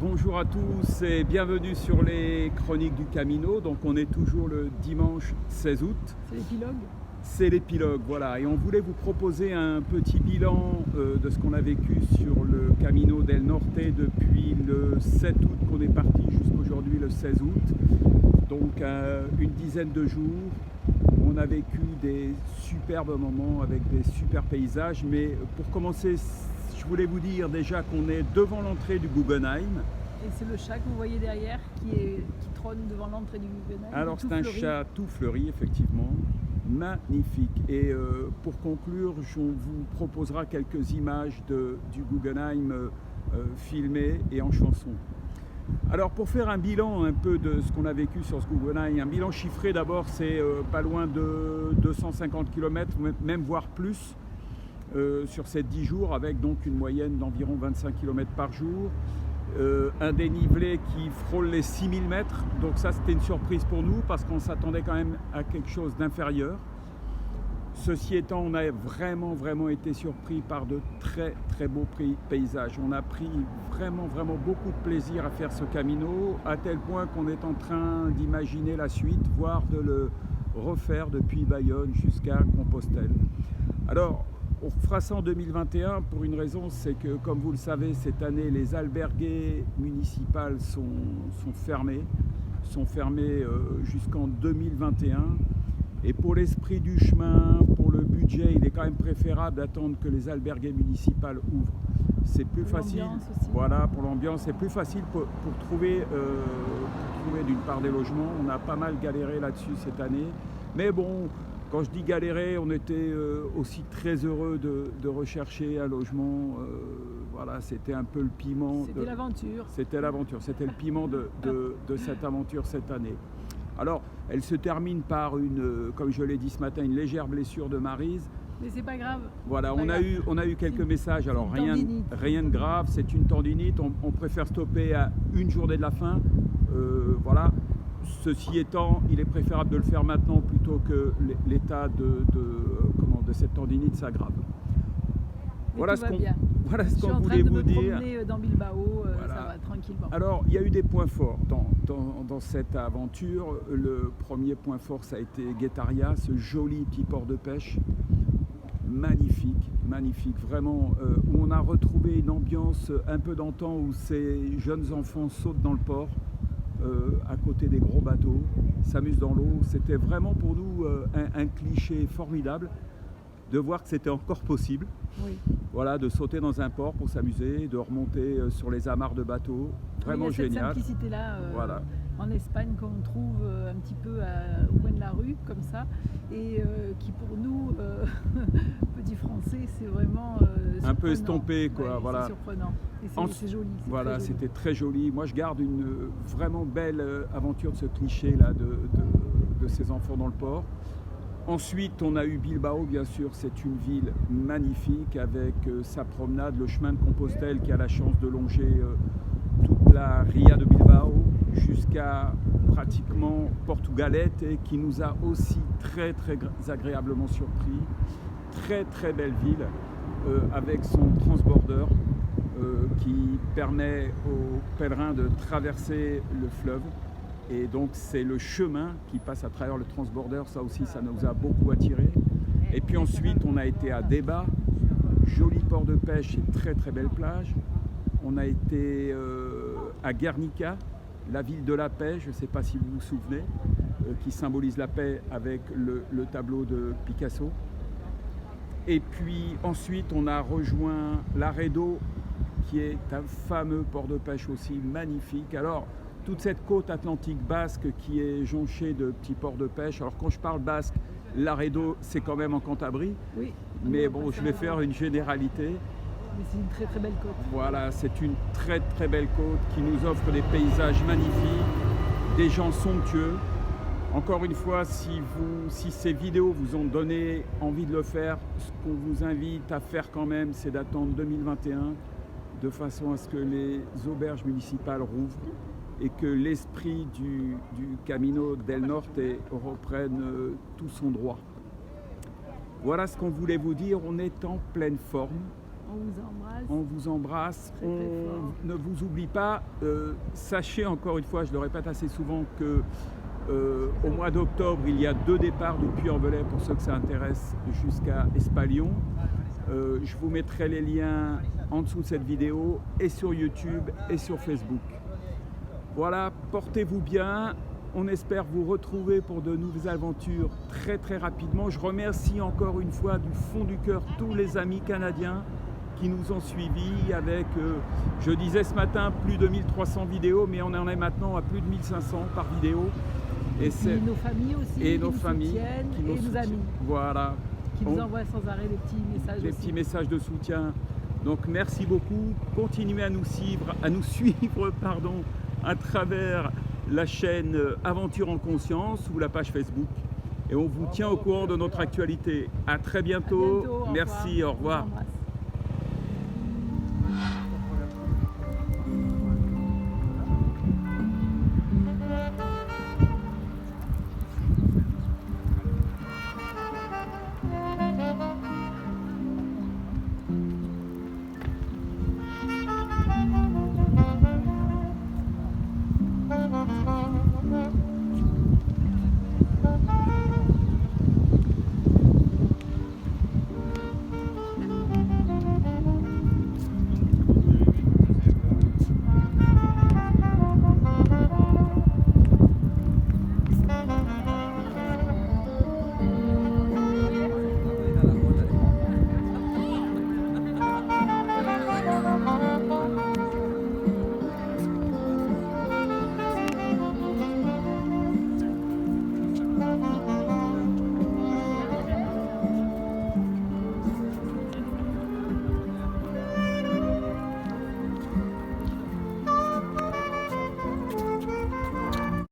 Bonjour à tous et bienvenue sur les Chroniques du Camino. Donc on est toujours le dimanche 16 août. C'est l'épilogue. C'est l'épilogue, voilà. Et on voulait vous proposer un petit bilan de ce qu'on a vécu sur le Camino del Norte depuis le 7 août qu'on est parti jusqu'aujourd'hui le 16 août. Donc une dizaine de jours. On a vécu des superbes moments avec des super paysages. Mais pour commencer, je voulais vous dire déjà qu'on est devant l'entrée du Guggenheim. Et c'est le chat que vous voyez derrière qui trône devant l'entrée du Guggenheim. Alors c'est un chat tout fleuri, effectivement, magnifique. Et pour conclure, on vous proposera quelques images du Guggenheim filmées et en chanson. Alors pour faire un bilan un peu de ce qu'on a vécu sur ce Guggenheim, un bilan chiffré d'abord, c'est pas loin de 250 km, même voire plus. Sur ces 10 jours, avec donc une moyenne d'environ 25 km par jour, un dénivelé qui frôle les 6000 mètres, donc ça c'était une surprise pour nous parce qu'on s'attendait quand même à quelque chose d'inférieur. Ceci étant, on a vraiment été surpris par de très beaux paysages. On a pris vraiment beaucoup de plaisir à faire ce Camino, à tel point qu'on est en train d'imaginer la suite, voire de le refaire depuis Bayonne jusqu'à Compostelle. Alors, on fera ça en 2021 pour une raison, c'est que, comme vous le savez, cette année, les albergues municipales sont fermées jusqu'en 2021. Et pour l'esprit du chemin, pour le budget, il est quand même préférable d'attendre que les albergues municipales ouvrent. C'est plus facile. Voilà, pour l'ambiance, c'est plus facile pour trouver d'une part des logements. On a pas mal galéré là-dessus cette année. Mais bon, quand je dis galérer, on était aussi très heureux de rechercher un logement. Voilà, c'était un peu le piment. C'était l'aventure. C'était l'aventure, c'était le piment de cette aventure cette année. Alors, elle se termine par comme je l'ai dit ce matin, une légère blessure de Maryse. Mais c'est pas grave. Voilà, on a eu quelques messages. Alors rien de grave, c'est une tendinite. On préfère stopper à une journée de la fin. Voilà. Ceci étant, il est préférable de le faire maintenant plutôt que l'état de cette tendinite s'aggrave. Voilà ce qu'on voulait vous dire. Je suis en train de me promener dans Bilbao, voilà. Ça va tranquillement. Alors, il y a eu des points forts dans cette aventure. Le premier point fort, ça a été Guetaria, ce joli petit port de pêche. Magnifique, vraiment, où on a retrouvé une ambiance un peu d'antan où ces jeunes enfants sautent dans le port. À côté des gros bateaux, s'amusent dans l'eau. C'était vraiment pour nous un cliché formidable de voir que c'était encore possible. Oui. Voilà, de sauter dans un port pour s'amuser, de remonter sur les amarres de bateaux. Vraiment génial. Il y a cette simplicité-là voilà. En Espagne qu'on trouve un petit peu au coin de la rue, comme ça, et qui pour nous, petits Français, c'est vraiment un peu estompé, quoi. Ouais, voilà. C'est surprenant. Et c'est joli. Voilà, c'était très joli. Moi, je garde une vraiment belle aventure de ce cliché-là de ces enfants dans le port. Ensuite, on a eu Bilbao, bien sûr, c'est une ville magnifique avec sa promenade, le chemin de Compostelle qui a la chance de longer toute la Ria de Bilbao jusqu'à pratiquement Portugalete et qui nous a aussi très agréablement surpris. Très belle ville avec son transborder qui permet aux pèlerins de traverser le fleuve. Et donc c'est le chemin qui passe à travers le transborder, ça aussi ça nous a beaucoup attiré. Et puis ensuite on a été à Deba, joli port de pêche et très belle plage. On a été à Guernica, la ville de la paix, je ne sais pas si vous vous souvenez, qui symbolise la paix avec le tableau de Picasso. Et puis ensuite on a rejoint Laredo, qui est un fameux port de pêche aussi magnifique. Alors, toute cette côte atlantique basque qui est jonchée de petits ports de pêche. Alors quand je parle basque, Laredo c'est quand même en Cantabrie, oui, mais bon, je vais faire une généralité. Mais c'est une très belle côte. Voilà, c'est une très belle côte qui nous offre des paysages magnifiques, des gens somptueux. Encore une fois, si ces vidéos vous ont donné envie de le faire, ce qu'on vous invite à faire quand même, c'est d'attendre 2021, de façon à ce que les auberges municipales rouvrent et que l'esprit du Camino del Norte reprenne tout son droit. Voilà ce qu'on voulait vous dire. On est en pleine forme. On vous embrasse. On vous embrasse. Très, très fort. On ne vous oublie pas. Sachez encore une fois, je le répète assez souvent, que au mois d'octobre, il y a 2 départs du Puy-en-Velay pour ceux que ça intéresse jusqu'à Espalion. Je vous mettrai les liens en dessous de cette vidéo et sur YouTube et sur Facebook. Voilà, portez-vous bien. On espère vous retrouver pour de nouvelles aventures très très rapidement. Je remercie encore une fois du fond du cœur tous les amis canadiens qui nous ont suivis avec, je disais ce matin, plus de 1300 vidéos, mais on en est maintenant à plus de 1500 par vidéo. Et puis nos familles aussi, et qui nos nous familles, soutiennent, qui nous et nos soutiennent. amis, Voilà. qui nous envoient sans arrêt des petits messages Des aussi. petits messages de soutien. Donc merci beaucoup. Continuez à nous suivre, à travers la chaîne Aventure en Conscience ou la page Facebook. Et on vous tient au courant de notre actualité. À très bientôt. À bientôt, Merci, au revoir.